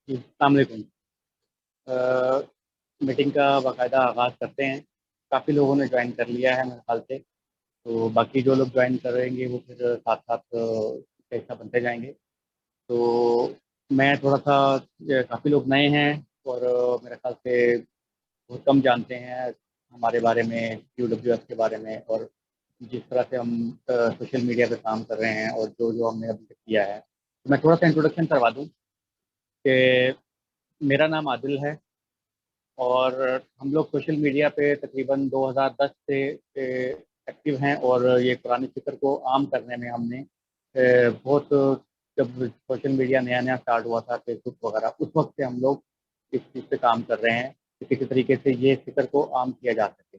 जी, अस्सलाम वालेकुम। मीटिंग का बाकायदा आगाज़ करते हैं। काफ़ी लोगों ने ज्वाइन कर लिया है मेरे ख़्याल से, तो बाकी जो लोग ज्वाइन करेंगे वो फिर साथ-साथ उसका हिस्सा बनते जाएँगे। तो मैं थोड़ा-सा काफ़ी लोग नए हैं और मेरे ख़्याल से बहुत कम जानते हैं हमारे बारे में, क्यूडब्ल्यूएफ के बारे में और जिस तरह से हम सोशल मीडिया पे काम कर रहे हैं और जो-जो हमने अभी तक किया है। तो मैं थोड़ा-सा इंट्रोडक्शन करवा दूँ कि मेरा नाम आदिल है। और हम लोग सोशल मीडिया पे तकरीबन 2010 से एक्टिव हैं और ये कुरानी फ़िक्र को आम करने में हमने बहुत जब सोशल मीडिया नया-नया स्टार्ट हुआ था, फ़ेसबुक वगैरह, उस वक़्त से हम लोग इस चीज़ पे काम कर रहे हैं कि किसी तरीके से ये फ़िक्र को आम किया जा सके।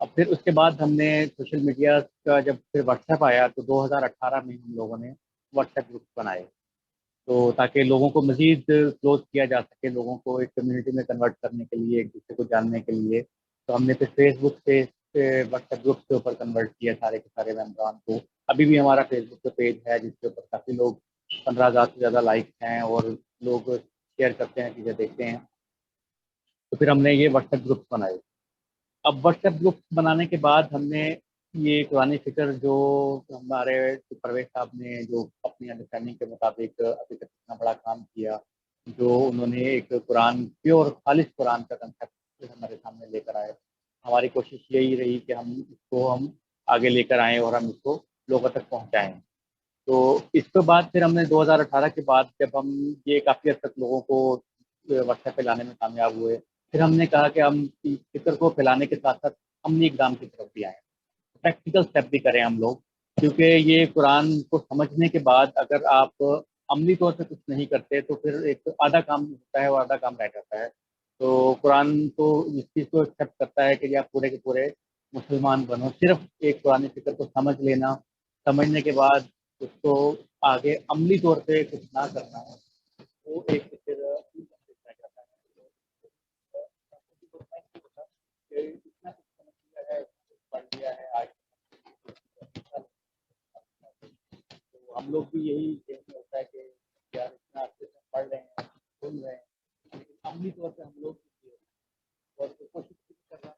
अब फिर उसके बाद हमने सोशल मीडिया का जब फिर व्हाट्सएप आया तो 2018 में हम लोगों ने व्हाट्सएप ग्रुप्स बनाए। तो ताकि लोगों को मज़ीद क्लोज़ किया जा सके, लोगों को एक कम्युनिटी में कन्वर्ट करने के लिए, एक-दूसरे को जानने के लिए, तो हमने फिर फ़ेसबुक से व्हाट्सएप ग्रुप के ऊपर कन्वर्ट किया सारे के सारे मेंबरान को। अभी भी हमारा फ़ेसबुक पे पेज है जिसके ऊपर काफ़ी लोग 15,000 से ज़्यादा लाइक्स हैं और लोग शेयर करते हैं, चीज़ें देखते हैं। तो फिर हमने ये व्हाट्सएप ग्रुप्स बनाए। अब व्हाट्सएप ग्रुप्स बनाने के बाद हमने ये कुरानी फ़िक्र जो हमारे परवेज़ साहब ने जो अपनी अंडरस्टैंडिंग के मुताबिक अभी तक इतना बड़ा काम किया, जो उन्होंने एक कुरान प्योर खालिस कुरान का कंसेप्ट हमारे सामने लेकर आए। हमारी कोशिश यही रही कि हम आगे लेकर आएँ और हम इसको लोगों तक पहुँचाएँ। तो इसके बाद फिर हमने 2018 के बाद जब हम ये काफ़ी हद तक लोगों को व्हाट्सएप पे लाने में कामयाब हुए, फिर हमने कहा कि हम इस फ़िक्र को फैलाने के साथ-साथ अमली इक़दाम की तरफ भी आएँ। प्रैक्टिकल स्टेप भी करें हम लोग, क्योंकि ये कुरान को समझने के बाद अगर आप अमली तौर पे कुछ नहीं करते, तो फिर एक आधा काम होता है और आधा काम रह जाता है। तो कुरान तो इस चीज़ को एक्सेप्ट करता है कि जी आप पूरे के पूरे मुसलमान बनो, सिर्फ़ एक कुरानी फ़िक्र को समझ लेना, समझने के बाद उसको आगे अमली तौर पे कुछ ना करना, वो एक फिर रह जाता है। कि इतना कुछ समझ लिया है, पढ़ लिया है आज तो हम लोग भी यही देखना होता है कि यार इतना अच्छे से पढ़ रहे हैं, सुन रहे हैं, लेकिन अमली तौर पे हम लोग और कोशिश भी कर रहा है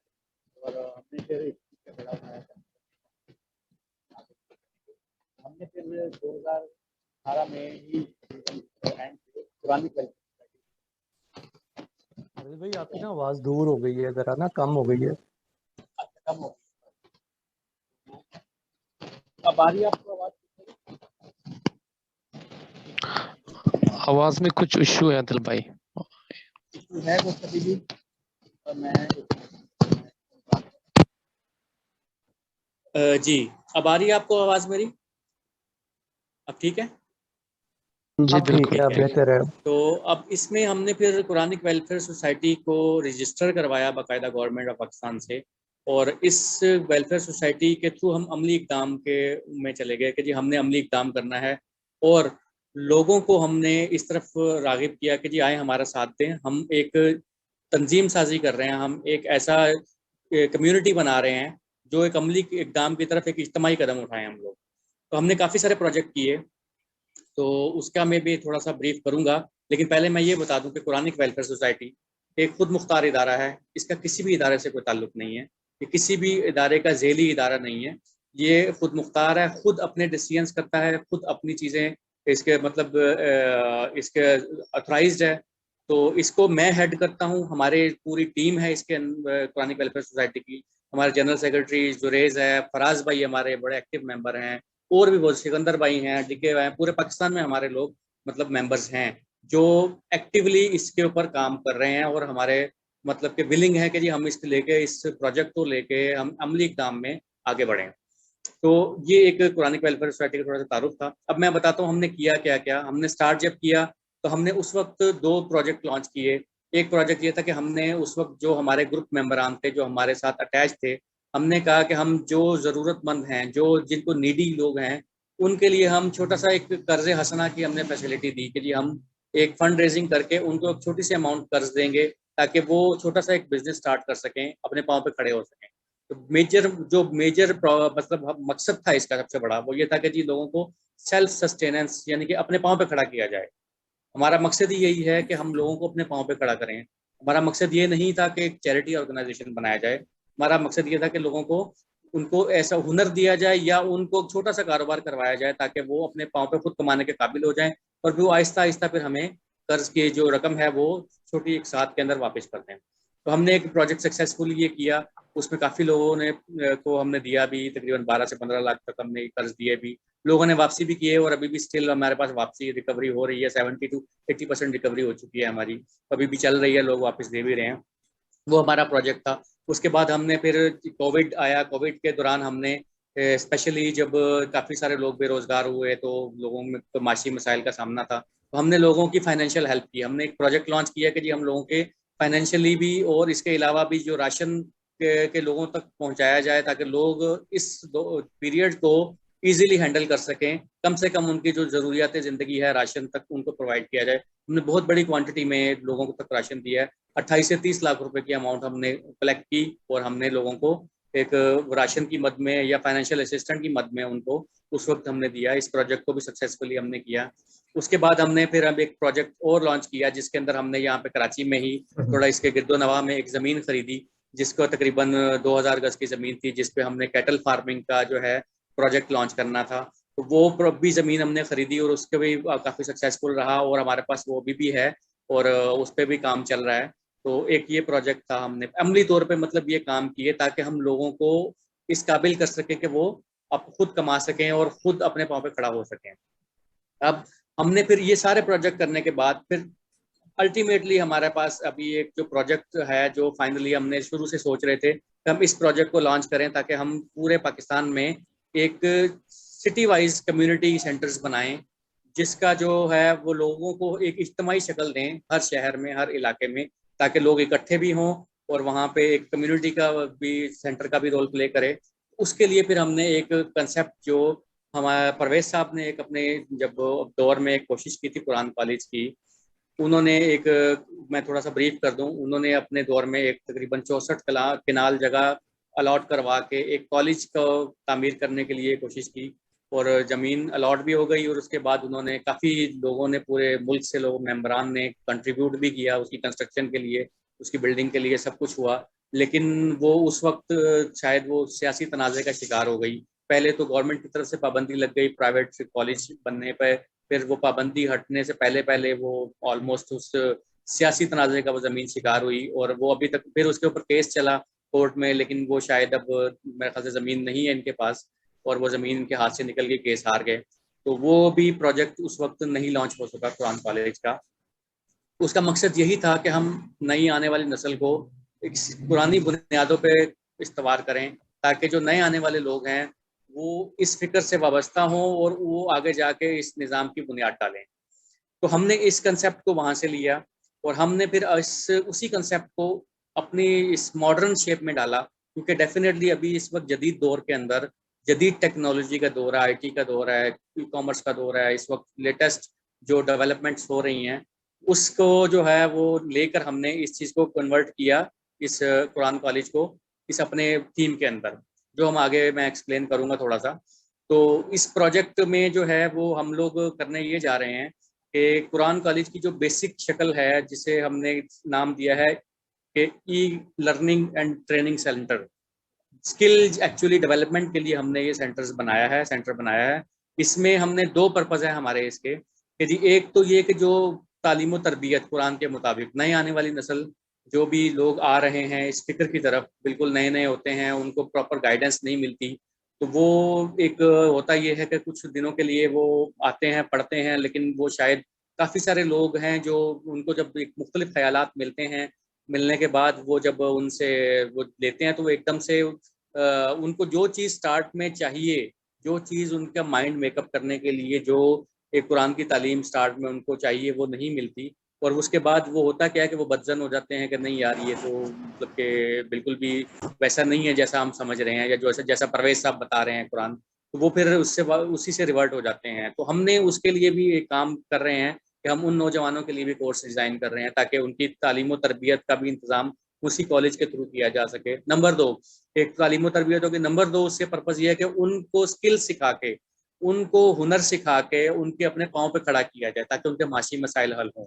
और हमने फिर इस चीज़ का बड़ा उठाया था। हमने फिर 2018 में ही एंड पुरानी अरे भाई आपकी ना आवाज दूर हो गई है, जरा ना कम हो गई है। अच्छा कम हो अब आ रही है आपको आवाज़? आवाज में कुछ इशू है दिल भाई। इशू है वो कभी भी और मैं जी, अब आ रही है आपको आवाज़ मेरी? अब ठीक है? जी अब ठीक बिल्कुल। है, अब बेहतर है। तो अब इसमें हमने फिर कुरानिक वेलफेयर सोसाइटी को रजिस्टर करवाया बाकायदा गवर्नमेंट ऑफ पाकिस्तान से और इस वेलफेयर सोसाइटी के थ्रू हम अमली इक़दाम के में चले गए कि जी हमने अमली इक़दाम करना है और लोगों को हमने इस तरफ राग़िब किया कि जी आएँ हमारा साथ दें। हम एक तंजीम साज़ी कर रहे हैं, हम एक ऐसा कम्युनिटी बना रहे हैं जो एक अमली इक़दाम की तरफ एक इज्तिमाई कदम उठाएँ हम लोग। तो हमने काफ़ी सारे प्रोजेक्ट किए, तो उसका मैं भी थोड़ा-सा ब्रीफ़ करूँगा, लेकिन पहले मैं ये बता दूँ कि कुरानिक वेलफेयर सोसाइटी एक खुद मुख्तार इदारा है, इसका किसी भी इदारे से कोई ताल्लुक नहीं है, ये किसी भी इदारे का ज़ेली इदारा नहीं है, ये खुद मुख्तार है, खुद अपने डिसीजंस करता है, खुद अपनी चीज़ें इसके मतलब इसके ऑथराइज़्ड है, तो इसको मैं हेड करता हूँ, हमारे पूरी टीम है इसके कुरानिक वेलफेयर सोसाइटी की, हमारे जनरल सेक्रेटरी जुरेज़ है, फराज़ भाई हमारे बड़े एक्टिव मेंबर हैं और भी बहुत सिकंदर भाई हैं, डीके भाई हैं, पूरे पाकिस्तान में हमारे लोग मतलब मेंबर्स हैं, जो एक्टिवली इसके ऊपर काम कर रहे हैं और हमारे मतलब कि विलिंग है कि जी हम इसको लेके इस प्रोजेक्ट को लेके हम अमली इक़दाम में आगे बढ़ें। तो ये एक कुरानिक वेलफेयर सोसाइटी का थोड़ा-सा तारुफ था। अब मैं बताता हूँ हमने किया क्या-क्या। हमने स्टार्ट जब किया तो हमने उस वक़्त 2 प्रोजेक्ट लॉन्च किए। एक प्रोजेक्ट ये था कि हमने उस वक़्त जो हमारे ग्रुप मेंबरान थे, जो हमारे साथ अटैच थे, हमने कहा कि हम जो ज़रूरतमंद हैं, जो जिनको नीडी लोग हैं, उनके लिए हम छोटा-सा एक कर्ज़े हसना की हमने फैसिलिटी दी कि जी हम एक फंड रेज़िंग करके उनको एक छोटी-सी अमाउंट कर्ज़ देंगे, ताकि वो छोटा-सा एक बिज़नेस स्टार्ट कर सकें, अपने पाँव पे खड़े हो सकें। तो मेजर मतलब मकसद था इसका सबसे बड़ा, वो ये था कि जी लोगों को सेल्फ सस्टेनेंस यानी कि अपने पाँव पे खड़ा किया जाए। हमारा मकसद ही यही है कि हम लोगों को अपने पाँव पे खड़ा करें। हमारा मकसद ये नहीं था कि एक चैरिटी ऑर्गेनाइजेशन बनाया जाए, हमारा मकसद ये था कि लोगों को उनको ऐसा हुनर दिया जाए या उनको छोटा सा कारोबार करवाया जाए ताकि वो अपने पाँव पे खुद कमाने के काबिल हो जाएं और फिर वो आहिस्ता आहिस्ता फिर हमें कर्ज की जो रकम है वो छोटी एक साथ के अंदर वापस कर दें। तो हमने एक प्रोजेक्ट सक्सेसफुल ये किया, उसमें काफ़ी लोगों ने को हमने दिया भी, तकरीबन 12 से 15 लाख तक हमने कर्ज दिए भी, लोगों ने वापसी भी की है और अभी भी स्टिल हमारे पास वापसी रिकवरी हो रही है। 70 to 80% रिकवरी हो चुकी है हमारी, अभी भी चल रही है, लोग वापस दे भी रहे हैं। वो हमारा प्रोजेक्ट था। उसके बाद हमने फिर कोविड आया, कोविड के दौरान हमने स्पेशली जब काफ़ी सारे लोग बेरोजगार हुए तो लोगों में तो माशी मसाइल का सामना था, तो हमने लोगों की फाइनेंशियल हेल्प की। हमने एक प्रोजेक्ट लॉन्च किया कि जी हम लोगों के फाइनेंशियली भी और इसके अलावा भी जो राशन के लोगों तक पहुंचाया जाए ताकि लोग इस पीरियड को इजीली हैंडल कर सकें, कम से कम उनकी जो ज़रूरियात ज़िंदगी है राशन तक उनको प्रोवाइड किया जाए। हमने बहुत बड़ी क्वांटिटी में लोगों तक राशन दिया है, 28 से 30 लाख रुपए की अमाउंट हमने कलेक्ट की और हमने लोगों को एक राशन की मद में या फाइनेंशियल असिस्टेंट की मद में उनको उस वक्त हमने दिया। इस प्रोजेक्ट को भी सक्सेसफुली हमने किया। उसके बाद हमने फिर अब एक प्रोजेक्ट और लॉन्च किया जिसके अंदर हमने यहाँ पे कराची में ही थोड़ा इसके गिरदोनवा में एक ज़मीन खरीदी जिसको तकरीबन 2000 गज की ज़मीन थी, जिसपे हमने कैटल फार्मिंग का जो है प्रोजेक्ट लॉन्च करना था। तो वो भी ज़मीन हमने खरीदी और उसके भी काफ़ी सक्सेसफुल रहा और हमारे पास वो भी है और उस पर भी काम चल रहा है। तो एक ये प्रोजेक्ट था, हमने अमली तौर पे मतलब ये काम किए ताकि हम लोगों को इस काबिल कर सकें कि वो अब खुद कमा सकें और खुद अपने पाँव पे खड़ा हो सकें। अब हमने फिर ये सारे प्रोजेक्ट करने के बाद फिर अल्टीमेटली हमारे पास अभी एक जो प्रोजेक्ट है जो फाइनली हमने शुरू से सोच रहे थे कि हम इस प्रोजेक्ट को लॉन्च करें ताकि हम पूरे पाकिस्तान में एक सिटी वाइज कम्युनिटी सेंटर्स बनाएं जिसका जो है वो लोगों को एक इज्तिमाई शक्ल दें हर शहर में, हर इलाके में, ताकि लोग इकट्ठे भी हों और वहाँ पे एक कम्युनिटी का भी सेंटर का भी रोल प्ले करे। उसके लिए फिर हमने एक कंसेप्ट जो हमारे परवेज साहब ने एक अपने जब दौर में एक कोशिश की थी कुरान कॉलेज की, उन्होंने एक, मैं थोड़ा सा ब्रीफ कर दूं, उन्होंने अपने दौर में एक तकरीबन 64 किनाल जगह अलॉट करवा के एक कॉलेज को तामीर करने के लिए कोशिश की और ज़मीन अलॉट भी हो गई और उसके बाद उन्होंने काफ़ी लोगों ने पूरे मुल्क से लोग मेंबरान ने कंट्रीब्यूट भी किया उसकी कंस्ट्रक्शन के लिए, उसकी बिल्डिंग के लिए, सब कुछ हुआ। लेकिन वो उस वक्त शायद वो सियासी तनाज़े का शिकार हो गई। पहले तो गवर्नमेंट की तरफ से पाबंदी लग गई प्राइवेट कॉलेज बनने पर, फिर वो पाबंदी हटने से पहले पहले वो ऑलमोस्ट उस सियासी तनाज़े का वो ज़मीन शिकार हुई और वो अभी तक फिर उसके ऊपर केस चला कोर्ट में, लेकिन वो शायद अब मेरे ख्याल से ज़मीन नहीं है इनके पास और वो ज़मीन इनके हाथ से निकल गई, केस हार गए। तो वो भी प्रोजेक्ट उस वक्त नहीं लॉन्च हो सका कुरान कॉलेज का। उसका मकसद यही था कि हम नई आने वाली नस्ल को एक पुरानी बुनियादों पे इस्तवार करें ताकि जो नए आने वाले लोग हैं वो इस फिक्र से वाबस्ता हों और वो आगे जाके इस निज़ाम की बुनियाद डालें। तो हमने इस कंसेप्ट को वहाँ से लिया और हमने फिर उसी कंसेप्ट को अपनी इस मॉडर्न शेप में डाला, क्योंकि डेफिनेटली अभी इस वक्त जदीद दौर के अंदर जदीद टेक्नोलॉजी का दौर है, IT का दौर है, ई कॉमर्स का दौर है, इस वक्त लेटेस्ट जो डेवलपमेंट्स हो रही हैं उसको जो है वो लेकर हमने इस चीज़ को कन्वर्ट किया, इस कुरान कॉलेज को इस अपने थीम के अंदर, जो हम आगे मैं एक्सप्लेन करूँगा थोड़ा सा। तो इस प्रोजेक्ट में जो है वो हम लोग करने ये जा रहे हैं कि कुरान कॉलेज की जो बेसिक शक्ल है जिसे हमने नाम दिया है कि e learning and training centre, skill actually development के लिए हमने ये सेंटर बनाया है। इसमें हमने दो पर्पज़ है हमारे इसके कि जी एक तो ये कि जो तालीम व तरबियत कुरान के मुताबिक नए आने वाली नस्ल जो भी लोग आ रहे हैं इस फिक्र की तरफ, बिल्कुल नए नए होते हैं, उनको प्रॉपर गाइडेंस नहीं मिलती, तो वो एक होता ये है कि कुछ दिनों के लिए वो आते हैं पढ़ते हैं, लेकिन वो शायद काफ़ी सारे लोग हैं जो उनको जब एक मुख्तलिफ ख्यालात मिलते हैं, मिलने के बाद वो जब उनसे वो लेते हैं तो वो एकदम से उनको जो चीज़ स्टार्ट में चाहिए, जो चीज़ उनका माइंड मेकअप करने के लिए जो एक कुरान की तालीम स्टार्ट में उनको चाहिए वो नहीं मिलती और उसके बाद वो होता क्या है कि वो बदजन हो जाते हैं कि नहीं यार ये तो मतलब कि बिल्कुल भी वैसा नहीं है जैसा हम समझ रहे हैं या जैसा परवेज साहब बता रहे हैं कुरान, तो वो फिर उसी से रिवर्ट हो जाते हैं। तो हमने उसके लिए भी एक काम कर रहे हैं कि हम उन नौजवानों के लिए भी कोर्स डिज़ाइन कर रहे हैं ताकि उनकी तालीम व तरबियत का भी इंतज़ाम उसी कॉलेज के थ्रू किया जा सके। नंबर 2, एक तालीम व तरबियत होगी, नंबर 2 उससे पर्पज़ ये है कि उनको स्किल सिखा के उनको हुनर सिखा के उनके अपने पाँव पे खड़ा किया जाए ताकि उनके माशी मसाइल हल हों।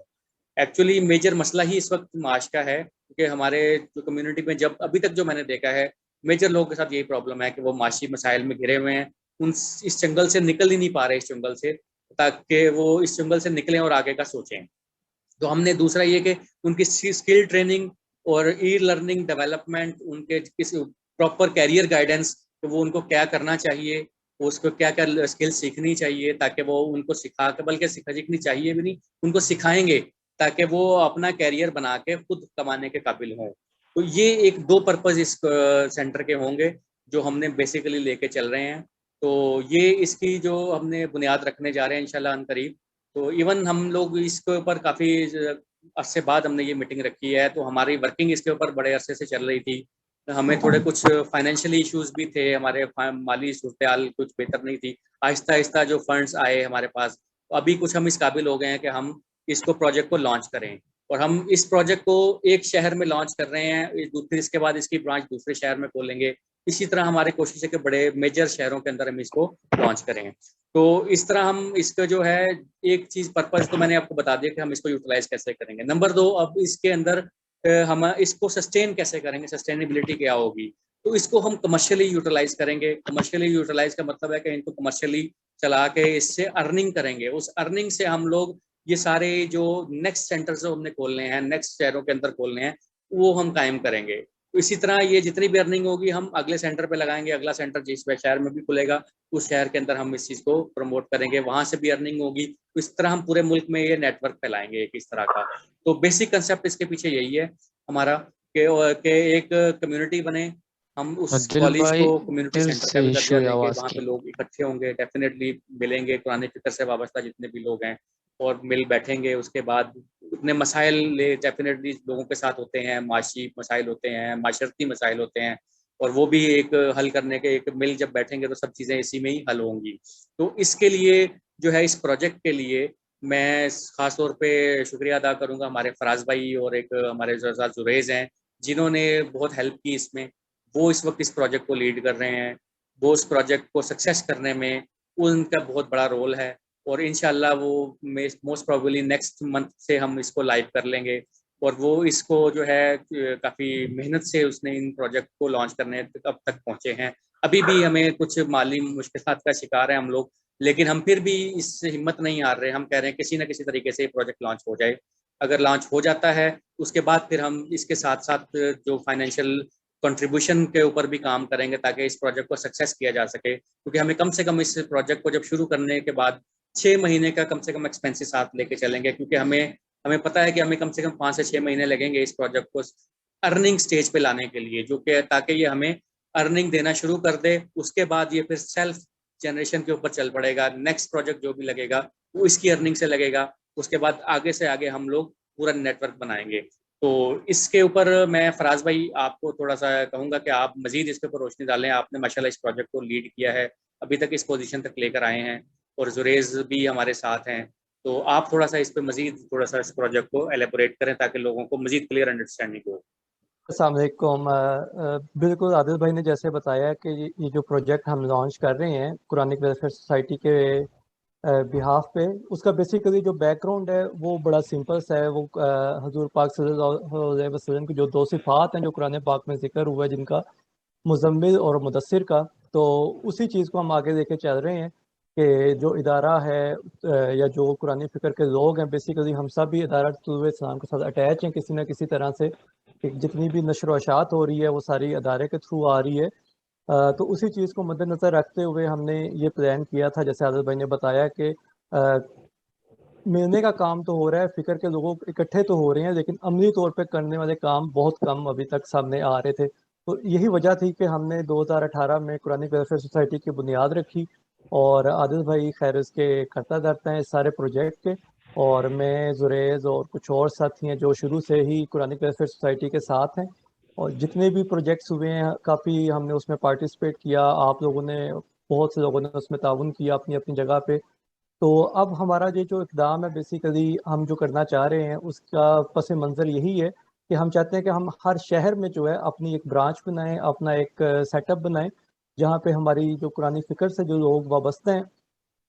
एक्चुअली मेजर मसला ही इस वक्त माश का है, क्योंकि हमारे जो कम्युनिटी में जब अभी तक जो मैंने देखा है, मेजर लोगों के साथ यही प्रॉब्लम है कि वो माशी मसाइल में घिरे हुए हैं, उन इस जंगल से निकल ही नहीं पा रहे इस जंगल से, ताकि वो इस जंगल से निकलें और आगे का सोचें। तो हमने दूसरा ये कि उनकी स्किल ट्रेनिंग और ई लर्निंग डेवलपमेंट, उनके किस प्रॉपर कैरियर गाइडेंस, तो वो उनको क्या करना चाहिए, उसको क्या क्या स्किल सीखनी चाहिए, ताकि वो उनको सिखा के, बल्कि सीखनी चाहिए भी नहीं, उनको सिखाएंगे ताकि वो अपना कैरियर बना के खुद कमाने के काबिल हों। तो ये एक दो पर्पज इस सेंटर के होंगे जो हमने बेसिकली लेके चल रहे हैं। तो ये इसकी जो हमने बुनियाद रखने जा रहे हैं इंशाल्लाह अनकरीब। तो इवन हम लोग इसके ऊपर काफ़ी अरसे बाद हमने ये मीटिंग रखी है, तो हमारी वर्किंग इसके ऊपर बड़े अरसे से चल रही थी। हमें थोड़े कुछ फाइनेंशियल इश्यूज भी थे, हमारे माली सूरत कुछ बेहतर नहीं थी। आहिस्ता आहिस्ता जो फंड्स आए हमारे पास, तो अभी कुछ हम इस काबिल हो गए हैं कि हम इसको प्रोजेक्ट को लॉन्च करें। और हम इस प्रोजेक्ट को एक शहर में लॉन्च कर रहे हैं, फिर इसके बाद इसकी ब्रांच दूसरे शहर में खोलेंगे। इसी तरह हमारी कोशिश है कि बड़े मेजर शहरों के अंदर हम इसको लॉन्च करें। तो इस तरह हम इसका जो है एक चीज़ पर्पज़ तो मैंने आपको बता दिया कि हम इसको यूटिलाइज कैसे करेंगे। नंबर 2, अब इसके अंदर हम इसको सस्टेन कैसे करेंगे, सस्टेनेबिलिटी क्या होगी। तो इसको हम कमर्शियली यूटिलाइज करेंगे। कमर्शियली यूटिलाइज का मतलब है कि इनको कमर्शियली चला के इससे अर्निंग करेंगे। उस अर्निंग से हम लोग ये सारे जो नेक्स्ट सेंटर्स जो हमने खोलने हैं, नेक्स्ट शहरों के अंदर खोलने हैं, वो हम कायम करेंगे। तो इसी तरह ये जितनी भी अर्निंग होगी हम अगले सेंटर पे लगाएंगे। अगला सेंटर जिस शहर में भी खुलेगा उस शहर के अंदर हम इस चीज़ को प्रमोट करेंगे, वहां से भी अर्निंग होगी। तो इस तरह हम पूरे मुल्क में ये नेटवर्क फैलाएंगे एक इस तरह का। तो बेसिक कंसेप्ट इसके पीछे यही है हमारा कि एक कम्युनिटी बने। हम उस दिल कॉलेज भाई, को कम्युनिटी दिल सेंटर का से भी इशू दर्जा है देंगे, आवाज वहाँ पे की। लोग इकट्ठे होंगे, डेफिनेटली मिलेंगे, कुरान फिक्र से वाबस्ता जितने भी लोग हैं और मिल बैठेंगे। उसके बाद अपने मसाइल डेफिनेटली लोगों के साथ होते हैं, माशी मसाइल होते हैं, माशरती मसाइल होते हैं, और वो भी एक हल करने के, एक मिल जब बैठेंगे तो सब चीज़ें इसी में ही हल होंगी। तो इसके लिए जो है, इस प्रोजेक्ट के लिए मैं ख़ास तौर पे शुक्रिया अदा करूंगा हमारे फराज भाई और एक हमारे साथ जुरैज़ हैं, जिन्होंने बहुत हेल्प की इसमें। वो इस वक्त इस प्रोजेक्ट को लीड कर रहे हैं। वो इस प्रोजेक्ट को सक्सेस करने में उनका बहुत बड़ा रोल है। और इंशाल्लाह वो मोस्ट प्रोबेबली नेक्स्ट मंथ से हम इसको लाइव कर लेंगे। और वो इसको जो है काफ़ी मेहनत से उसने इन प्रोजेक्ट को लॉन्च करने अब तक पहुँचे हैं। अभी भी हमें कुछ माली मुश्किलात का शिकार है हम लोग, लेकिन हम फिर भी इससे हिम्मत नहीं हार रहे। हम कह रहे हैं किसी न किसी तरीके से ये प्रोजेक्ट लॉन्च हो जाए। अगर लॉन्च हो जाता है उसके बाद फिर हम इसके साथ साथ जो फाइनेंशियल कंट्रीब्यूशन के ऊपर भी काम करेंगे ताकि इस प्रोजेक्ट को सक्सेस किया जा सके। क्योंकि हमें कम से कम इस प्रोजेक्ट को जब शुरू करने के बाद 6 महीने का कम से कम एक्सपेंसेस साथ लेके चलेंगे, क्योंकि हमें हमें पता है कि हमें कम से कम 5 से 6 महीने लगेंगे इस प्रोजेक्ट को अर्निंग स्टेज पे लाने के लिए, जो कि ताकि ये हमें अर्निंग देना शुरू कर दे। उसके बाद ये फिर सेल्फ जनरेशन के ऊपर चल पड़ेगा। नेक्स्ट प्रोजेक्ट जो भी लगेगा वो इसकी अर्निंग से लगेगा। उसके बाद आगे से आगे हम लोग पूरा नेटवर्क बनाएंगे। तो इसके ऊपर मैं फराज भाई आपको थोड़ा सा कहूँगा कि आप मजीद इसके ऊपर रोशनी डालें। आपने माशाल्लाह इस प्रोजेक्ट को लीड किया है, अभी तक इस पोजीशन तक लेकर आए हैं, और जुरैज भी हमारे साथ हैं। तो आप थोड़ा सा इस पर मजीद थोड़ा सा इस प्रोजेक्ट को एलेबोरेट करें ताकि लोगों को मजीद क्लियर अंडरस्टैंडिंग हो। अस्सलाम वालेकुम। बिल्कुल आदिल भाई ने जैसे बताया कि ये जो प्रोजेक्ट हम लॉन्च कर रहे हैं कुरानिक वेलफेयर सोसाइटी के बिहाफ पे, उसका बेसिकली जो बैकग्राउंड है वो बड़ा सिंपल सा है। वो हजूर पाक सल्लल्लाहु अलैहि वसल्लम की जो दो सिफ़ात हैं जो कुरान पाक में जिक्र हुआ है, जिनका मुज़म्मिल और मुदस्सिर का, तो उसी चीज़ को हम आगे लेके चल रहे हैं कि जो इदारा है या जो कुरानी फ़िक्र के लोग हैं, बेसिकली हम सब भी इदारा तुलूए इस्लाम के साथ अटैच हैं किसी न किसी तरह से। कि जितनी भी नशर व अशात हो रही है वो सारी अदारे के थ्रू आ रही है। तो उसी चीज़ को मद्देनज़र रखते हुए हमने ये प्लान किया था, जैसे आदिल भाई ने बताया कि मिलने का काम तो हो रहा है, फ़िक्र के लोगों इकट्ठे तो हो रहे हैं, लेकिन अमली तौर पे करने वाले काम बहुत कम अभी तक सामने आ रहे थे। तो यही वजह थी कि हमने 2018 में कुरानिक वेलफेयर सोसाइटी की बुनियाद रखी, और आदिल भाई खैर इसके करता धरता है इस सारे प्रोजेक्ट के, और मैं जुरैज़ और कुछ और साथी हैं जो शुरू से ही कुरानिक वेलफेयर सोसाइटी के साथ हैं। और जितने भी प्रोजेक्ट्स हुए हैं काफ़ी हमने उसमें पार्टिसिपेट किया, आप लोगों ने, बहुत से लोगों ने उसमें ताउन किया अपनी अपनी जगह पे। तो अब हमारा ये जो इक़दाम है, बेसिकली हम जो करना चाह रहे हैं उसका पस मंज़र यही है कि हम चाहते हैं कि हम हर शहर में जो है अपनी एक ब्रांच बनाएं, अपना एक सेटअप बनाएं, जहाँ पे हमारी जो कुरानी फ़िक्र से जो लोग वाबस्ते हैं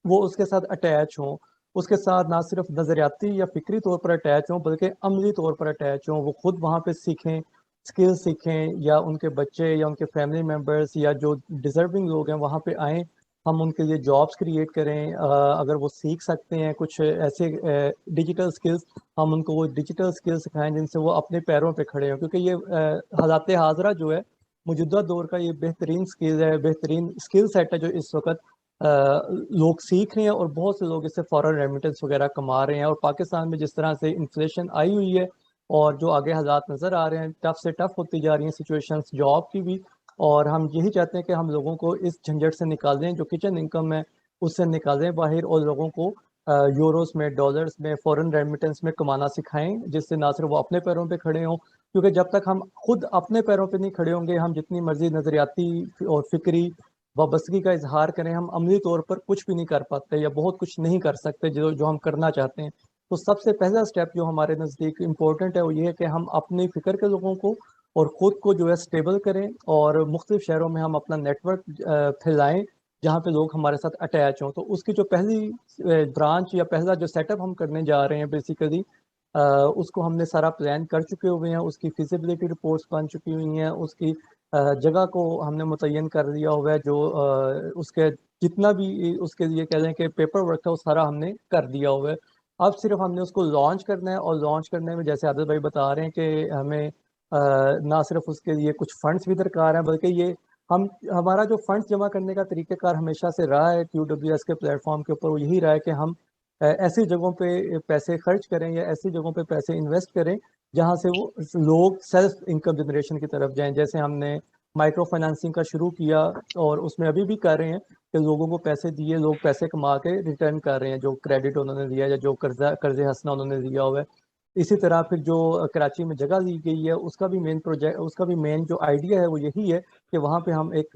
वो उसके साथ अटैच हों, उसके साथ ना सिर्फ नज़रियाती या फ़िक्री तौर पर अटैच हों बल्कि अमली तौर पर अटैच हों, वो खुद वहाँ पे सीखें, स्किल सीखें, या उनके बच्चे या उनके फैमिली मेम्बर्स या जो डिज़र्विंग लोग हैं वहाँ पे आएँ, हम उनके लिए जॉब्स क्रिएट करें। अगर वो सीख सकते हैं कुछ ऐसे डिजिटल स्किल्स, हम उनको वो डिजिटल स्किल्स सिखाएं जिनसे वो अपने पैरों पे खड़े हों, क्योंकि ये हालात हाज़रा जो है मौजूदा दौर का ये बेहतरीन स्किल है, बेहतरीन स्किल सेट है जो इस वक्त लोग सीख रहे हैं, और बहुत से लोग इससे फॉरेन रेमिटेंस वगैरह कमा रहे हैं। और पाकिस्तान में जिस तरह से इन्फ्लेशन आई हुई है और जो आगे हालात नज़र आ रहे हैं, टफ से टफ होती जा रही हैं सिचुएशंस जॉब की भी, और हम यही चाहते हैं कि हम लोगों को इस झंझट से निकालें, जो किचन इनकम है उससे निकालें बाहर, और लोगों को यूरोस में, डॉलर्स में, फॉरेन रेमिटेंस में कमाना सिखाएं, जिससे ना सिर्फ वो अपने पैरों पे खड़े हों, क्योंकि जब तक हम खुद अपने पैरों पे नहीं खड़े होंगे, हम जितनी मर्जी नज़रियाती और फिक्री वाबस्तगी का इजहार करें, हम अमली तौर पर कुछ भी नहीं कर पाते या बहुत कुछ नहीं कर सकते जो जो हम करना चाहते हैं। तो सबसे पहला स्टेप जो हमारे नज़दीक इम्पोर्टेंट है वो ये है कि हम अपनी फ़िक्र के लोगों को और ख़ुद को जो है स्टेबल करें, और मुख्तलिफ शहरों में हम अपना नेटवर्क फैलाएँ जहाँ पे लोग हमारे साथ अटैच हों। तो उसकी जो पहली ब्रांच या पहला जो सेटअप हम करने जा रहे हैं बेसिकली, उसको हमने सारा प्लान कर चुके हुए हैं, उसकी फिजिबिलिटी रिपोर्ट्स बन चुकी हुई हैं, उसकी जगह को हमने मुतय्यन कर दिया हुआ है, जो उसके जितना भी उसके लिए कह लें कि पेपर वर्क था वो सारा हमने कर दिया हुआ है। अब सिर्फ हमने उसको लॉन्च करना है, और लॉन्च करने में जैसे आदिल भाई बता रहे हैं कि हमें ना सिर्फ उसके लिए कुछ फंड्स भी दरकार हैं, बल्कि ये हम हमारा जो फंड्स जमा करने का तरीक़ाकार हमेशा से रहा है QWS के प्लेटफॉर्म के ऊपर, वो यही रहा है कि हम ऐसी जगहों पे पैसे खर्च करें या ऐसी जगहों पे पैसे इन्वेस्ट करें जहाँ से वो लोग सेल्फ इनकम जनरेशन की तरफ जाएं। जैसे हमने माइक्रो फाइनेंसिंग का शुरू किया, और उसमें अभी भी कर रहे हैं कि लोगों को पैसे दिए, लोग पैसे कमा के रिटर्न कर रहे हैं, जो क्रेडिट उन्होंने दिया या जो कर्जे हंसना उन्होंने दिया हुआ है। इसी तरह फिर जो कराची में जगह ली गई है, उसका भी मेन प्रोजेक्ट, उसका भी मेन जो आइडिया है वो यही है कि वहाँ पे हम एक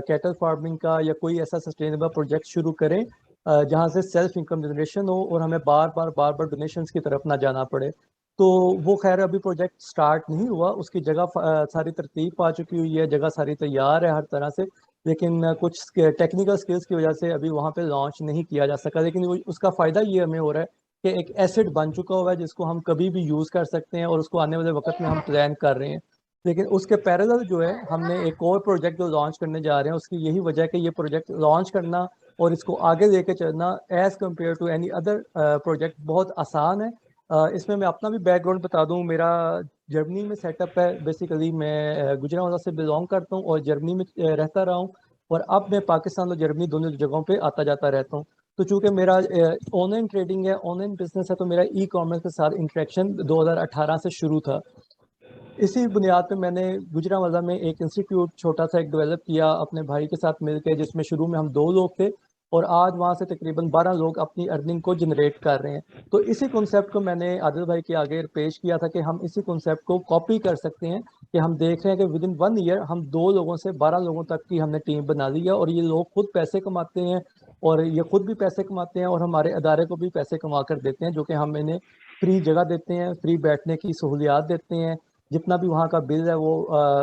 कैटल फार्मिंग का या कोई ऐसा सस्टेनेबल प्रोजेक्ट शुरू करें जहाँ से सेल्फ इनकम जनरेशन हो और हमें बार बार डोनेशंस की तरफ ना जाना पड़े। तो वो खैर अभी प्रोजेक्ट स्टार्ट नहीं हुआ, उसकी जगह सारी तरतीब पा चुकी हुई है, जगह सारी तैयार है हर तरह से, लेकिन कुछ टेक्निकल स्किल्स की वजह से अभी वहाँ पे लॉन्च नहीं किया जा सका। लेकिन उसका फ़ायदा ये हमें हो रहा है कि एक एसेट बन चुका हुआ है जिसको हम कभी भी यूज़ कर सकते हैं, और उसको आने वाले वक्त में हम प्लान कर रहे हैं। लेकिन उसके पैरेलल जो है हमने एक और प्रोजेक्ट जो लॉन्च करने जा रहे हैं, उसकी यही वजह है कि ये प्रोजेक्ट लॉन्च करना और इसको आगे लेके चलना as compare to any other project बहुत आसान है। इसमें मैं अपना भी बैकग्राउंड बता दूं, मेरा जर्मनी में सेटअप है। बेसिकली मैं गुजरावाला से बिलोंग करता हूं और जर्मनी में रहता रहा हूं, और अब मैं पाकिस्तान और जर्मनी दोनों जगहों पे आता जाता रहता हूं। तो चूंकि मेरा ऑनलाइन ट्रेडिंग है, ऑनलाइन बिजनेस है, तो मेरा ई कॉमर्स के साथ इंटरेक्शन 2018 से शुरू था। इसी बुनियाद पे मैंने गुजरांवाला में एक इंस्टीट्यूट छोटा सा एक डेवलप किया अपने भाई के साथ मिलकर, जिसमें शुरू में हम 2 लोग थे, और आज वहाँ से तकरीबन 12 लोग अपनी अर्निंग को जनरेट कर रहे हैं। तो इसी कॉन्सेप्ट को मैंने आदिल भाई के आगे पेश किया था कि हम इसी कॉन्सेप्ट को कॉपी कर सकते हैं, कि हम देख रहे हैं कि विद इन 1 ईयर हम 2 लोगों से 12 लोगों तक की हमने टीम बना ली है, और ये लोग खुद पैसे कमाते हैं, और ये खुद भी पैसे कमाते हैं, और हमारे अदारे को भी पैसे कमा कर देते हैं, जो कि हम इन्हें फ्री जगह देते हैं, फ्री बैठने की सहूलियात देते हैं। जितना भी वहाँ का बिल है वो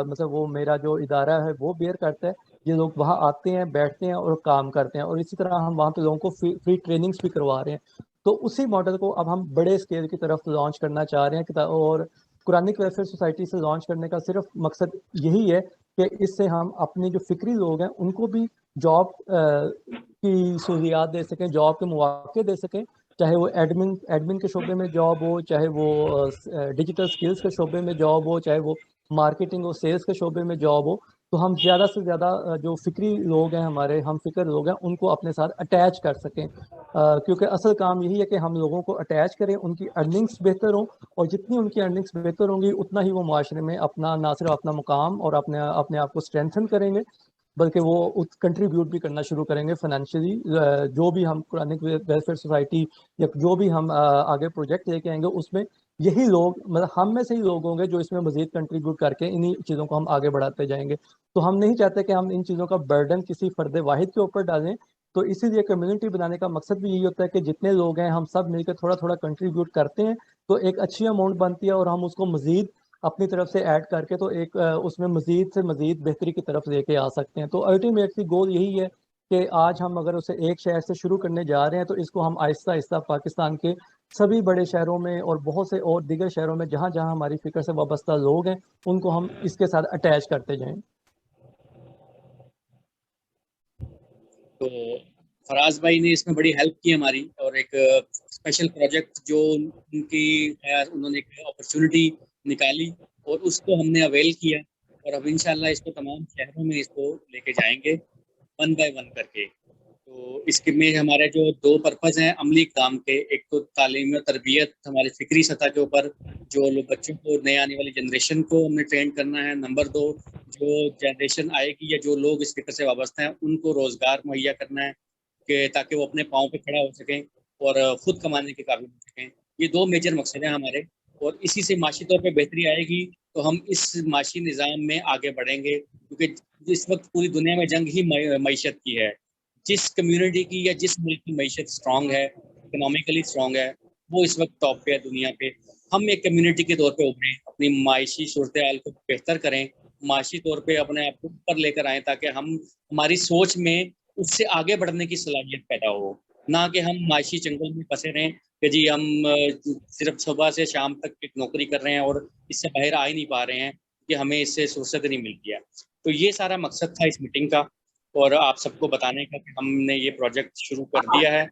मतलब वो मेरा जो इदारा है वो बेयर करता है। ये लोग वहाँ आते हैं, बैठते हैं और काम करते हैं, और इसी तरह हम वहाँ पे लोगों को फ्री ट्रेनिंग्स भी करवा रहे हैं। तो उसी मॉडल को अब हम बड़े स्केल की तरफ लॉन्च करना चाह रहे हैं, और कुरानिक वेलफेयर सोसाइटी से लॉन्च करने का सिर्फ मकसद यही है कि इससे हम अपने जो फिक्री लोग हैं उनको भी जॉब की सहूलियात दे सकें, जॉब के मौके दे सकें, चाहे वो एडमिन के शोबे में जॉब हो, चाहे वो डिजिटल स्किल्स के शोबे में जॉब हो, चाहे वो मार्केटिंग और सेल्स के शोबे में जॉब हो। तो हम ज़्यादा से ज़्यादा जो फिक्री लोग हैं, हमारे हम फिक्र लोग हैं, उनको अपने साथ अटैच कर सकें, क्योंकि असल काम यही है कि हम लोगों को अटैच करें, उनकी अर्निंग्स बेहतर हों, और जितनी उनकी अर्निंग्स बेहतर होंगी उतना ही वो माशरे में अपना ना सिर्फ अपना मुकाम और अपने अपने आप को स्ट्रेंथन करेंगे, बल्कि वो कंट्रीब्यूट भी करना शुरू करेंगे फाइनेंशियली। जो भी हम कुरानिक वेलफेयर सोसाइटी या जो भी हम आगे प्रोजेक्ट लेके आएंगे, उसमें यही लोग, मतलब हम में से ही लोग होंगे जो इसमें मजीद कंट्रीब्यूट करके इन्हीं चीज़ों को हम आगे बढ़ाते जाएंगे। तो हम नहीं चाहते कि हम इन चीज़ों का बर्डन किसी फर्द वाहिद के ऊपर डालें। तो इसीलिए कम्युनिटी बनाने का मकसद भी यही होता है कि जितने लोग हैं हम सब मिलकर थोड़ा थोड़ा कंट्रीब्यूट करते हैं, तो एक अच्छी अमाउंट बनती है, और हम उसको मजीद अपनी तरफ से ऐड करके तो एक उसमें मजीद से मजीद बेहतरी की तरफ लेके आ सकते हैं। तो अल्टीमेटली गोल यही है कि आज हम अगर उसे एक शहर से शुरू करने जा रहे हैं तो इसको हम आहिस्ता आहिस्ता पाकिस्तान के सभी बड़े शहरों में और बहुत से और दीगर शहरों में जहाँ जहाँ हमारी फ़िक्र से वाबस्ता लोग हैं उनको हम इसके साथ अटैच करते जाएं। तो फराज भाई ने इसमें बड़ी हेल्प की हमारी, और एक स्पेशल प्रोजेक्ट जो उनकी है, उन्होंने एक अपॉर्चुनिटी निकाली और उसको हमने अवेल किया, और अब इंशाल्लाह इसको तमाम शहरों में इसको लेके जाएंगे 1 बाय 1 करके। तो इसके में हमारे जो 2 पर्पज़ हैं अमली काम के, एक तो तालीम और तरबियत हमारे फ़िक्री सतह के ऊपर, जो लोग बच्चों को, नए आने वाली जनरेशन को हमने ट्रेन करना है। नंबर 2, जो जनरेशन आएगी या जो लोग इस फ़िक्र से वाबस्ता हैं उनको रोज़गार मुहैया करना है, कि ताकि वो अपने पाँव पे खड़ा हो सकें और ख़ुद कमाने के काबिल हो सकें। ये 2 मेजर मकसद हैं हमारे, और इसी से माशी तौर पे बेहतरी आएगी तो हम इस माशी निज़ाम में आगे बढ़ेंगे, क्योंकि इस वक्त पूरी दुनिया में जंग ही मईशत की है। जिस कम्युनिटी की या जिस मुल्क की मईशत स्ट्रॉन्ग है, इकोनॉमिकली स्ट्रॉन्ग है, वो इस वक्त टॉप पे है दुनिया पे। हम एक कम्युनिटी के तौर पे उभरें, अपनी माशी सूरत हाल को बेहतर करें, माशी तौर पे अपने आप को ऊपर लेकर आएँ, ताकि हमारी सोच में उससे आगे बढ़ने की सलाहियत पैदा हो, ना कि हम माशी चंगल में फंसे रहें कि जी हम सिर्फ सुबह से शाम तक एक नौकरी कर रहे हैं और इससे बाहर आ ही नहीं पा रहे हैं कि हमें इससे फुर्सत नहीं मिलती है। तो ये सारा मकसद था इस मीटिंग का, और आप सबको बताने का कि हमने ये प्रोजेक्ट शुरू कर दिया है,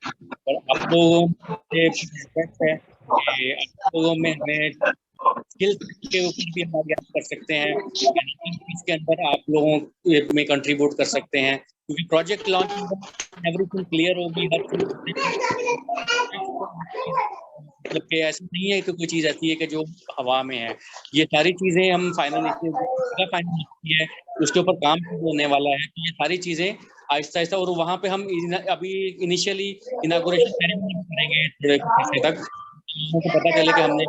और आप लोगों से रिक्वेस्ट है कि आप लोगों में हमें स्किल्स के ऊपर भी हमारी हेल्प कर सकते हैं, इसके अंदर आप लोगों में कंट्रीब्यूट कर सकते हैं, क्योंकि प्रोजेक्ट लॉन्च एवरीथिंग क्लियर होगी, हर चीज, मतलब कि ऐसा नहीं है कि कोई चीज़ ऐसी है कि जो हवा में है। ये सारी चीज़ें हम फाइनल है, उसके ऊपर काम होने वाला है। तो ये सारी चीज़ें आहिस्ता-आहिस्ता, और वहाँ पे हम अभी इनिशियली इनॉग्रेशन सेरेमनी करेंगे थोड़े हफ्ते तक, लोगों को पता चले कि हमने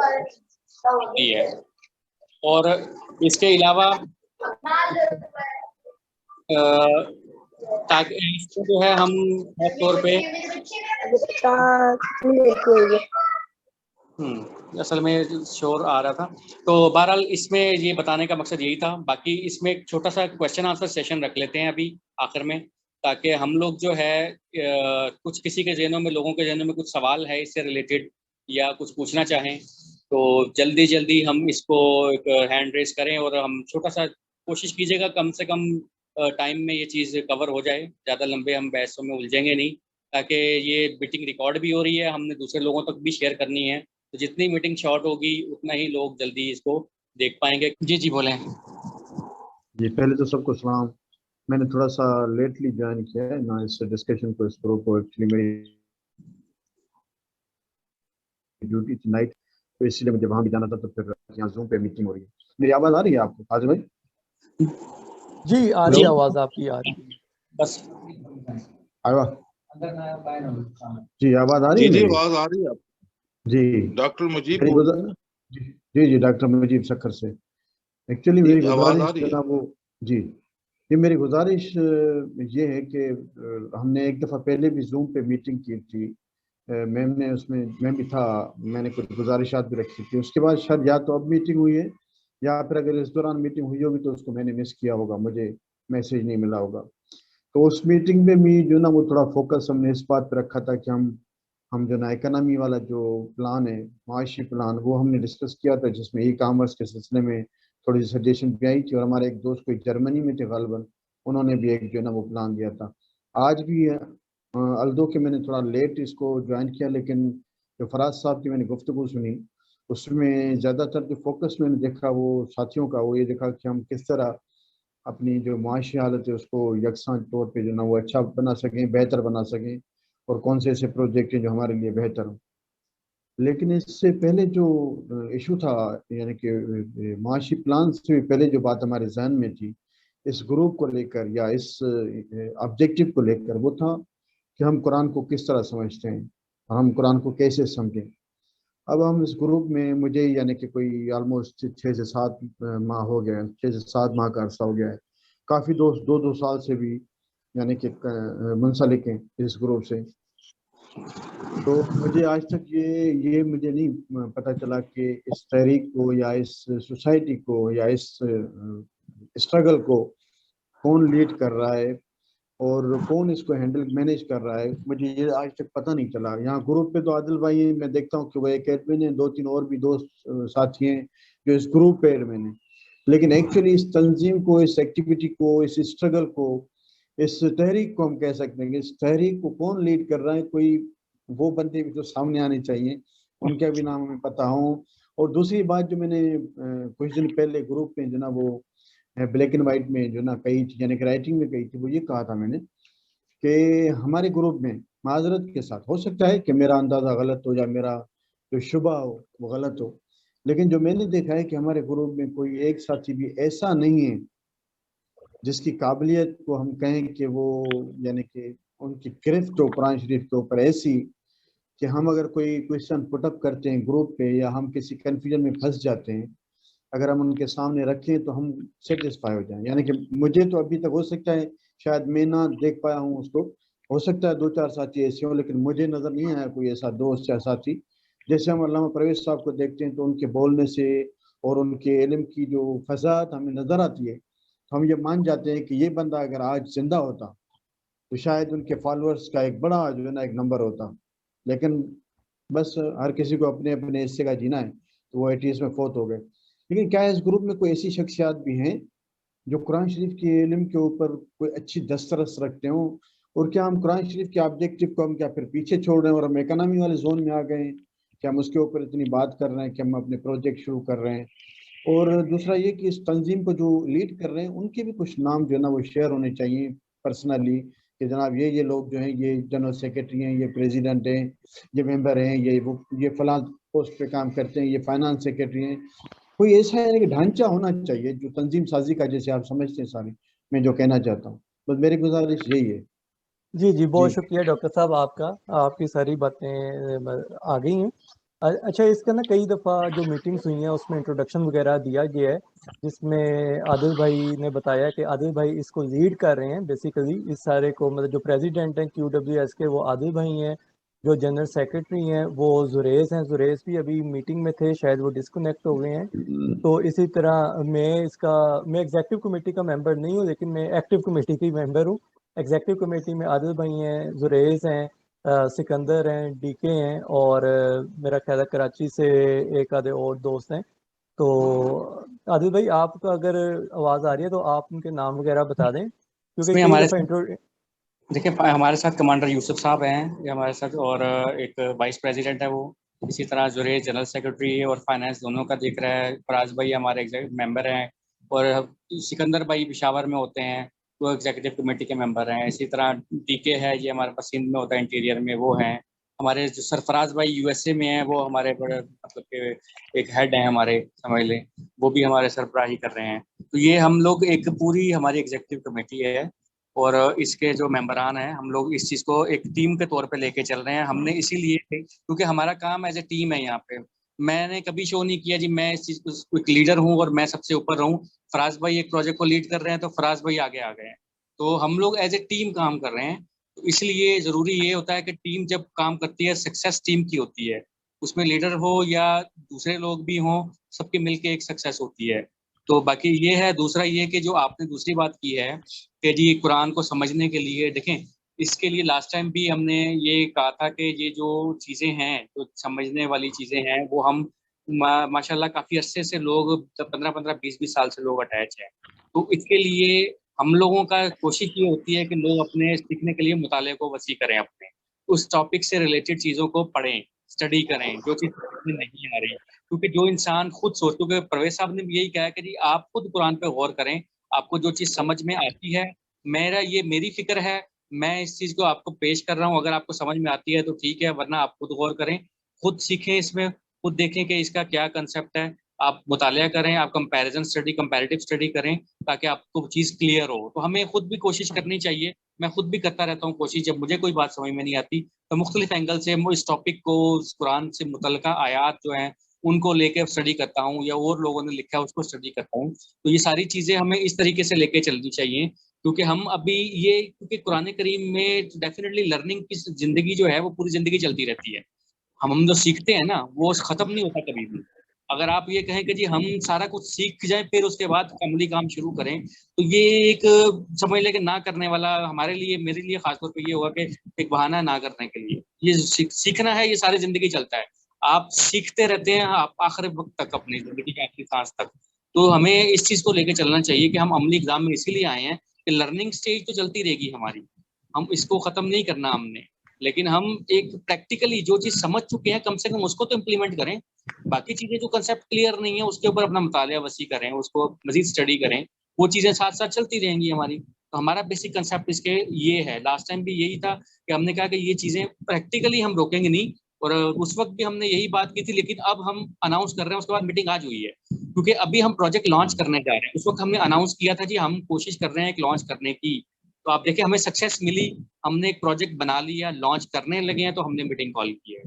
की है। और इसके अलावा ताकि इसको जो है हम खास तौर पे असल में शोर आ रहा था। तो बहरहाल इसमें ये बताने का मकसद यही था। बाकी इसमें एक छोटा सा क्वेश्चन आंसर सेशन रख लेते हैं अभी आखिर में, ताकि हम लोग जो है कुछ किसी के ज़हनों में, लोगों के ज़हनों में कुछ सवाल है इससे रिलेटेड या कुछ पूछना चाहें तो जल्दी जल्दी हम इसको एक हैंड रेस करें, और हम छोटा सा कोशिश कीजिएगा कम से कम टाइम में ये चीज़ कवर हो जाए, ज़्यादा लंबे हम बहसों में उलझेंगे नहीं, ताकि ये मीटिंग रिकॉर्ड भी हो रही है, हमने दूसरे लोगों तक भी शेयर करनी है। तो जितनी मीटिंग शॉर्ट होगी उतना ही लोग जल्दी इसको देख पाएंगे। जी जी बोलें। जी पहले तो सबको सलाम। मैंने थोड़ा सा लेटली ज्वाइन किया है ना इस डिस्कशन को, इस ग्रुप को। एक्चुअली मेरी ड्यूटी थी नाइट, तो इसलिए मुझे वहाँ भी जाना था, तो फिर यहाँ जूम पे मीटिंग हो रही है। मेरी आवाज़ आ रही है आपको आज़िम भाई? जी आ रही आवाज़ आपकी आ रही है। बस जी आवाज़ आ रही है? जी आवाज़ आ रही है जी। डॉक्टर मुजीब जी जी डॉक्टर मुजीब सक्खर से। एक्चुअली मेरी गुजारिश जो ना वो, जी ये मेरी गुजारिश ये है कि हमने एक दफ़ा पहले भी जूम पे मीटिंग की थी, मैंने उसमें मैं भी था, मैंने कुछ गुजारिशात भी रखी थी। उसके बाद शायद या तो अब मीटिंग हुई है या फिर अगर इस दौरान मीटिंग हुई होगी तो उसको मैंने मिस किया होगा, मुझे मैसेज नहीं मिला होगा। तो उस मीटिंग में भी जो ना वो थोड़ा फोकस हमने इस बात पर रखा था कि हम जो ना इकोनॉमी वाला जो प्लान है, माशी प्लान, वो हमने डिस्कस किया था, जिसमें ई कामर्स के सिलसिले में थोड़ी सजेशन भी आई थी। और हमारे एक दोस्त को जर्मनी में थे गालिबन, उन्होंने भी एक जो ना वो प्लान दिया था। आज भी अल्दो के मैंने थोड़ा लेट इसको ज्वाइन किया, लेकिन जो फराज साहब की मैंने गुफ्तगू सुनी उसमें ज़्यादातर जो फोकस मैंने देखा वो साथियों का, वो ये देखा कि हम किस तरह अपनी जो माशी हालत है उसको यकसा तौर पे जो ना वो अच्छा बना सकें, बेहतर बना सकें, और कौन से ऐसे प्रोजेक्ट हैं जो हमारे लिए बेहतर हों। लेकिन इससे पहले जो इशू था, यानी कि माशी प्लान से पहले जो बात हमारे जहन में थी इस ग्रुप को लेकर या इस ऑब्जेक्टिव को लेकर, वो था कि हम कुरान को किस तरह समझते हैं और हम कुरान को कैसे समझें। अब हम इस ग्रुप में, मुझे यानी कि कोई ऑलमोस्ट 6 से 7 माह हो गए, 6 से 7 माह का अर्सा हो गया है। काफ़ी दोस्त 2-2 साल से भी यानी कि मुंसलिक हैं इस ग्रुप से। तो मुझे आज तक ये मुझे नहीं पता चला कि इस तहरीक को या इस सोसाइटी को या इस स्ट्रगल को कौन लीड कर रहा है और कौन इसको हैंडल मैनेज कर रहा है, मुझे ये आज तक पता नहीं चला। यहाँ ग्रुप पे तो आदिल भाई हैं, मैं देखता हूँ कि वो एक एडमिन है, 2-3 और भी दोस्त साथी हैं जो इस ग्रुप पे एडमिन है, लेकिन एक्चुअली इस तंजीम को, इस एक्टिविटी को, इस स्ट्रगल को, इस तहरीक को हम कह सकते हैं कि इस तहरीक को कौन लीड कर रहा है, कोई वो बंदे भी तो सामने आने चाहिए, उनका भी नाम हमें पता हो। और दूसरी बात जो मैंने कुछ दिन पहले ग्रुप में जो ना वो ब्लैक एंड व्हाइट में जो ना कही थी, यानी कि राइटिंग में कही थी, वो ये कहा था मैंने कि हमारे ग्रुप में माजरत के साथ, हो सकता है कि मेरा अंदाज़ा गलत हो या मेरा जो शुबा हो वो गलत हो, लेकिन जो मैंने देखा है कि हमारे ग्रुप में कोई एक साथी भी ऐसा नहीं है जिसकी काबिलियत को हम कहें कि वो, यानी कि उनकी गिरफ्त हो कुरान शरीफ के ऊपर ऐसी कि हम अगर कोई क्वेश्चन पुटअप करते हैं ग्रुप पे या हम किसी कन्फ्यूजन में फंस जाते हैं, अगर हम उनके सामने रखें तो हम सेटिस्फाई हो जाएं। यानी कि मुझे तो अभी तक हो सकता है शायद मैं ना देख पाया हूँ उसको, हो सकता है 2-4 साथी ऐसे हों, लेकिन मुझे नज़र नहीं आया कोई ऐसा दोस्त या साथी। जैसे हम अल्लामा परवेज साहब को देखते हैं तो उनके बोलने से और उनके इल्म की जो फसाद हमें नज़र आती है, तो हम ये मान जाते हैं कि ये बंदा अगर आज जिंदा होता तो शायद उनके फॉलोअर्स का एक बड़ा जो है ना एक नंबर होता, लेकिन बस हर किसी को अपने अपने हिस्से का जीना है, तो वो 80s में फौत हो गए। लेकिन क्या इस ग्रुप में कोई ऐसी शख्सियात भी हैं जो कुरान शरीफ के इल्म के ऊपर कोई अच्छी दस्तरस रखते हो, और क्या हम कुरान शरीफ के ऑब्जेक्टिव को हम क्या फिर पीछे छोड़ रहे हैं और हम इकोनॉमी वाले जोन में आ गए हैं, कि हम उसके ऊपर इतनी बात कर रहे हैं कि हम अपने प्रोजेक्ट शुरू कर रहे हैं। और दूसरा ये कि इस तंजीम को जो लीड कर रहे हैं उनके भी कुछ नाम जो है ना वो शेयर होने चाहिए पर्सनली, कि जनाब ये लोग जो हैं ये जनरल सेक्रेटरी हैं, ये प्रेसिडेंट हैं, ये मेंबर हैं, ये फलां पोस्ट पे काम करते हैं, ये फाइनेंस सेक्रेटरी हैं। कोई ऐसा है कि ढांचा होना चाहिए जो तंजीम साजी का, जैसे आप समझते हैं सारी, मैं जो कहना चाहता हूँ, बस मेरी गुजारिश यही है। जी जी, बहुत जी शुक्रिया डॉक्टर साहब आपका, आपकी सारी बातें आ गई हैं। अच्छा, इसका ना कई दफ़ा जो मीटिंग्स हुई हैं उसमें इंट्रोडक्शन वगैरह दिया गया है, जिसमें आदिल भाई ने बताया कि आदिल भाई इसको लीड कर रहे हैं बेसिकली इस सारे को, मतलब जो प्रेसिडेंट हैं QWS के वो आदिल भाई हैं, जो जनरल सेक्रेटरी हैं वो जुरेज हैं। जुरेज भी अभी मीटिंग में थे, शायद वो डिस्कनेक्ट हो गए हैं। तो इसी तरह मैं एग्जेक्टिव कमेटी का मेंबर नहीं हूँ, लेकिन मैं एक्टिव कमेटी की मेंबर हूँ। एग्जेक्टिव कमेटी में आदिल भाई हैं, जुरेज हैं, सिकंदर हैं, डीके हैं, और मेरा ख्याल है कराची से एक आधे और दोस्त हैं। तो आदिल भाई, आपका अगर आवाज़ आ रही है तो आप उनके नाम वगैरह बता दें, क्योंकि इसमें कई हमारे दफ़ा देखिए हमारे साथ कमांडर यूसुफ साहब हैं ये हमारे साथ, और एक वाइस प्रेसिडेंट है वो। इसी तरह जुरेज जनरल सेक्रेटरी है और फाइनेंस दोनों का देख रहा है। फराज भाई हमारे एग्जीक्यूटिव मेंबर हैं, और सिकंदर भाई पिशावर में होते हैं, वो एग्जीक्यूटिव कमेटी के मेंबर हैं। इसी तरह डीके है, ये हमारे पास सिंध में होता है इंटीरियर में, वो हैं। हमारे जो सरफराज भाई USA में हैं, वो हमारे बड़े मतलब के एक हेड हैं हमारे, समझ लें, वो भी हमारे सरबराही कर रहे हैं। तो ये हम लोग एक पूरी हमारी एग्जीक्यूटिव कमेटी है, और इसके जो मेंबरान हैं हम लोग इस चीज़ को एक टीम के तौर पे लेके चल रहे हैं। हमने इसीलिए, क्योंकि हमारा काम एज ए टीम है यहाँ पे। मैंने कभी शो नहीं किया जी मैं इस चीज़ को एक लीडर हूँ और मैं सबसे ऊपर रहूँ। फराज भाई एक प्रोजेक्ट को लीड कर रहे हैं तो फराज भाई आगे आ गए हैं, तो हम लोग एज ए टीम काम कर रहे हैं। तो इसलिए ज़रूरी ये होता है कि टीम जब काम करती है, सक्सेस टीम की होती है, उसमें लीडर हो या दूसरे लोग भी हों, सबके मिलके एक सक्सेस होती है। तो बाकी ये है। दूसरा ये कि जो आपने दूसरी बात की है कि जी कुरान को समझने के लिए, देखें, इसके लिए लास्ट टाइम भी हमने ये कहा था कि ये जो चीज़ें हैं, जो समझने वाली चीज़ें हैं, वो हम माशाल्लाह काफ़ी अरसे से लोग 15-15, 20-20 साल से लोग अटैच हैं। तो इसके लिए हम लोगों का कोशिश ये होती है कि लोग अपने सीखने के लिए मुताले को वसी करें, अपने उस टॉपिक से रिलेटेड चीज़ों को पढ़ें, स्टडी करें, जो चीज़ समझ में नहीं आ रही। क्योंकि जो इंसान खुद सोच, क्योंकि परवेज साहब ने भी यही कहा है कि जी आप खुद कुरान पे गौर करें, आपको जो चीज़ समझ में आती है, मेरी फिक्र है, मैं इस चीज़ को आपको पेश कर रहा हूँ। अगर आपको समझ में आती है तो ठीक है, वरना आप खुद गौर करें, खुद सीखें इसमें, खुद देखें कि इसका क्या कंसेप्ट है। आप मुतालिया करें, आप कंपैरेटिव स्टडी करें, ताकि आपको चीज़ क्लियर हो। तो हमें खुद भी कोशिश करनी चाहिए। मैं खुद भी करता रहता हूँ कोशिश, जब मुझे कोई बात समझ में नहीं आती तो मुख्तलिफ एंगल से इस टॉपिक को, कुरान से मुतल्लिका आयात जो हैं उनको लेके स्टडी करता हूँ, या और लोगों ने लिखा है उसको स्टडी करता हूँ। तो ये सारी चीज़ें हमें इस तरीके से लेके चलनी चाहिए, क्योंकि हम अभी क्योंकि कुरान करीम में डेफिनेटली लर्निंग की जिंदगी जो है वो पूरी जिंदगी चलती रहती है। हम जो सीखते हैं ना वो खत्म नहीं होता कभी भी। अगर आप ये कहें कि जी हम सारा कुछ सीख जाएं फिर उसके बाद अमली काम शुरू करें, तो ये एक समझ लें कि ना करने वाला हमारे लिए, मेरे लिए खासतौर पे ये होगा कि एक बहाना ना करने के लिए। ये सीखना है, ये सारी जिंदगी चलता है, आप सीखते रहते हैं आप आखिरी वक्त तक, अपनी जिंदगी के आखिरी सांस तक। तो हमें इस चीज को लेकर चलना चाहिए कि हम अमली एग्जाम में इसीलिए आए हैं कि लर्निंग स्टेज तो चलती रहेगी हमारी, हम इसको खत्म नहीं करना हमने, लेकिन हम एक प्रैक्टिकली जो चीज समझ चुके हैं कम से कम उसको तो इम्प्लीमेंट करें। बाकी चीजें जो कंसेप्ट क्लियर नहीं है उसके ऊपर अपना मुतालिया वसी करें, उसको मजीद स्टडी करें, वो चीजें साथ साथ चलती रहेंगी हमारी। तो हमारा बेसिक कंसेप्ट इसके ये है, लास्ट टाइम भी यही था कि हमने कहा कि ये चीजें प्रैक्टिकली हम रोकेंगे नहीं, और उस वक्त भी हमने यही बात की थी, लेकिन अब हम अनाउंस कर रहे हैं, उसके बाद मीटिंग आज हुई है, क्योंकि अभी हम प्रोजेक्ट लॉन्च करने जा रहे हैं। उस वक्त हमने अनाउंस किया था जी हम कोशिश कर रहे हैं एक लॉन्च करने की, तो आप देखिए हमें सक्सेस मिली, हमने एक प्रोजेक्ट बना लिया, लॉन्च करने लगे हैं, तो हमने मीटिंग कॉल की है।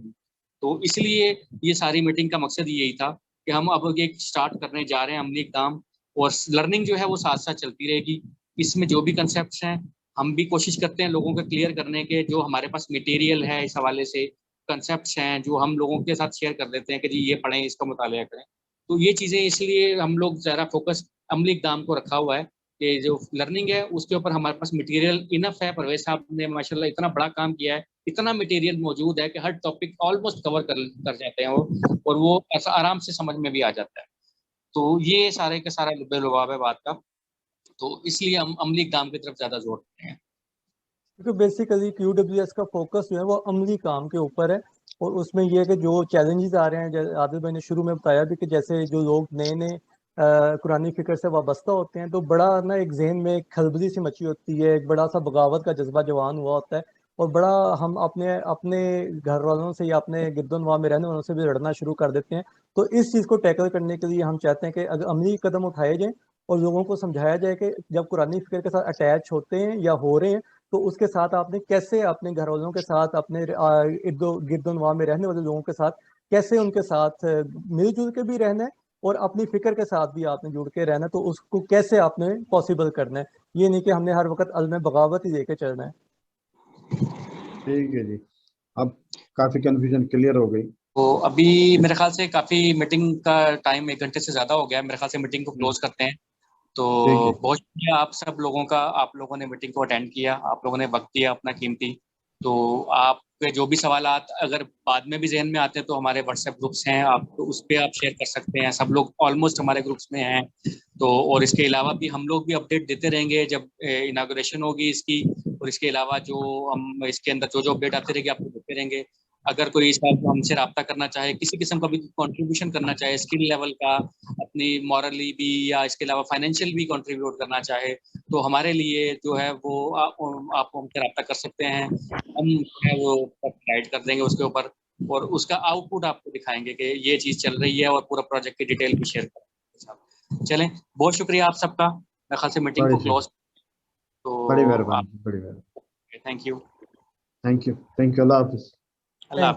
तो इसलिए ये सारी मीटिंग का मकसद यही था कि हम अब ये स्टार्ट करने जा रहे हैं अमली काम, और लर्निंग जो है वो साथ साथ चलती रहेगी। इसमें जो भी कंसेप्ट हैं हम भी कोशिश करते हैं लोगों को क्लियर करने के, जो हमारे पास मटेरियल है इस हवाले से, कंसेप्ट हैं जो हम लोगों के साथ शेयर कर देते हैं कि जी ये पढ़ें, इसका मुतालिया करें। तो ये चीज़ें इसलिए हम लोग ज़रा फोकस अमली इक़दाम को रखा हुआ है कि जो लर्निंग है उसके ऊपर हमारे पास मटेरियल इनफ है। परवेज साहब ने माशाल्लाह इतना बड़ा काम किया है, इतना मटेरियल मौजूद है कि हर टॉपिक ऑलमोस्ट कवर कर जाते हैं वो, और वो ऐसा आराम से समझ में भी आ जाता है। तो ये सारे का सारा लुबे-लुबाब है बात का, तो इसलिए हम अमली इक़दाम की तरफ ज़्यादा जोर देते हैं। क्योंकि बेसिकली QWS का फोकस जो है वो अमली काम के ऊपर है, और उसमें ये है कि जो चैलेंजेस आ रहे हैं, जैसे आदिल भाई ने शुरू में बताया भी कि जैसे जो लोग नए नए कुरानी फिक्र से वाबस्ता होते हैं, तो बड़ा ना एक जहन में एक खलबली सी मची होती है, एक बड़ा सा बगावत का जज्बा जवान हुआ होता है, और बड़ा हम अपने अपने घर वालों से या अपने गिरदोनवा में रहने वालों से भी लड़ना शुरू कर देते हैं। तो इस चीज़ को टैकल करने के लिए हम चाहते हैं कि अगर अमली कदम उठाए जाएँ और लोगों को समझाया जाए कि जब कुरानी फिक्र के साथ अटैच होते हैं या हो रहे हैं, तो उसके साथ आपने कैसे अपने घर वालों के साथ, अपने गिरदोनवा में रहने वाले लोगों के साथ कैसे उनके साथ मिलजुल के भी रहना है, और अपनी फिक्र के साथ भी आपने जुड़ के रहना है, तो उसको कैसे आपने पॉसिबल करना है। ये नहीं कि हमने हर वक्त अलम बगावत ही लेके चलना है। ठीक है जी, अब काफी कंफ्यूजन क्लियर हो गई। तो अभी मेरे ख्याल से काफी मीटिंग का टाइम 1 घंटे से ज्यादा हो गया है, मेरे ख्याल से मीटिंग को क्लोज करते हैं। तो बहुत शुक्रिया आप सब लोगों का, आप लोगों ने मीटिंग को अटेंड किया, आप लोगों ने वक्त दिया अपना कीमती। तो आपके जो भी सवालात अगर बाद में भी जहन में आते हैं तो हमारे व्हाट्सएप ग्रुप्स हैं, आप उस पर आप शेयर कर सकते हैं, सब लोग ऑलमोस्ट हमारे ग्रुप्स में हैं। तो और इसके अलावा भी हम लोग भी अपडेट देते रहेंगे जब इनागुरेशन होगी इसकी, और इसके अलावा जो हम इसके अंदर जो अपडेट आते रहेंगे आपको देते रहेंगे। अगर कोई इस बात को हमसे रब्ता करना चाहे, किसी किस्म का भी कंट्रीब्यूशन करना चाहे, स्किल लेवल का, अपनी मॉरली भी, या इसके अलावा फाइनेंशियल भी कंट्रीब्यूट करना चाहे, तो हमारे लिए जो है वो आप हमसे रब्ता कर सकते हैं। हम जो है वो गाइड कर देंगे उसके ऊपर, और उसका आउटपुट आपको दिखाएंगे कि ये चीज़ चल रही है, और पूरा प्रोजेक्ट की डिटेल भी शेयर करेंगे। चलें, बहुत शुक्रिया आप सबका, मेरे ख्याल से मीटिंग को क्लोज। तो बड़ी मेहरबानी, बड़ी मेहरबानी। थैंक यू, थैंक यू, अल्लाह हाफिज़। अल्लाह हाफिज़।